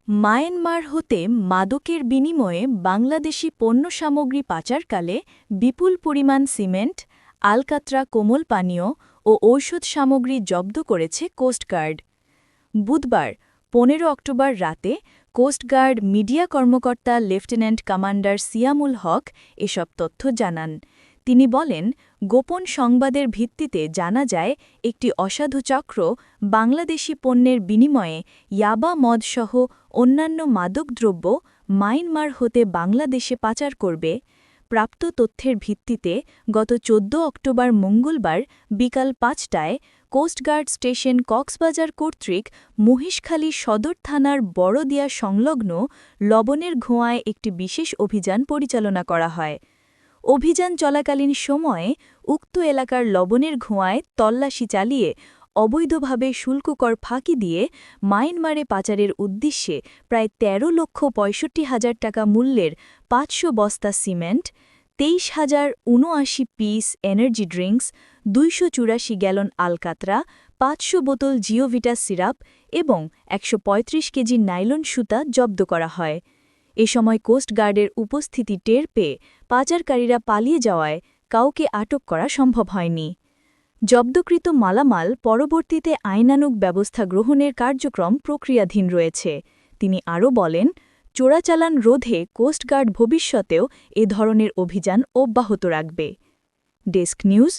Myanmar হতে মাদকের বিনিময়ে বাংলাদেশি পণ্য সামগ্রী পাচারকালে বিপুল পরিমাণ সিমেন্ট, আলকাত্রা কোমল পানীয় ও ঔষধ সামগ্রী জব্দ করেছে কোস্টগার্ড। বুধবার ১৫ অক্টোবর রাতে কোস্টগার্ড মিডিয়া কর্মকর্তা লেফটেন্যান্ট কমান্ডার সিয়ামুল হক এসব তথ্য জানান। তিনি বলেন, গোপন সংবাদের ভিত্তিতে জানা যায় একটি অসাধু চক্র বাংলাদেশি পণ্যের বিনিময়ে ইয়াবা মদসহ অন্যান্য মাদকদ্রব্য মায়ানমার হতে বাংলাদেশে পাচার করবে। প্রাপ্ত তথ্যের ভিত্তিতে গত ১৪ অক্টোবর মঙ্গলবার বিকাল ৫টায় কোস্টগার্ড স্টেশন কক্সবাজার কর্তৃক মহিষখালী সদর থানার বড়দিয়া সংলগ্ন লবণের ঘোঁয়ায় একটি বিশেষ অভিযান পরিচালনা করা হয়। অভিযান চলাকালীন সময়ে উক্ত এলাকার লবণের ঘোঁয়ায় তল্লাশি চালিয়ে অবৈধভাবে শুল্ককর ফাঁকি দিয়ে মায়ানমারে পাচারের উদ্দেশ্যে প্রায় ১৩,৬৫,০০০ টাকা মূল্যের ৫০০ বস্তা সিমেন্ট, ২৩,০৭৯ পিস এনার্জি ড্রিঙ্কস, ২৮৪ গ্যালন আলকাত্রা, ৫০০ বোতল জিওভিটা সিরাপ এবং ১৩৫ কেজি নাইলন সুতা জব্দ করা হয়। এ সময় কোস্টগার্ডের উপস্থিতি টের পেয়ে পাচারকারীরা পালিয়ে যাওয়ায় কাউকে আটক করা সম্ভব হয়নি। জব্দকৃত মালামাল পরবর্তীতে আইনানুগ ব্যবস্থা গ্রহণের কার্যক্রম প্রক্রিয়াধীন রয়েছে। তিনি আরও বলেন, চোরাচালান রোধে কোস্টগার্ড ভবিষ্যতেও এ ধরনের অভিযান অব্যাহত রাখবে। Desk news.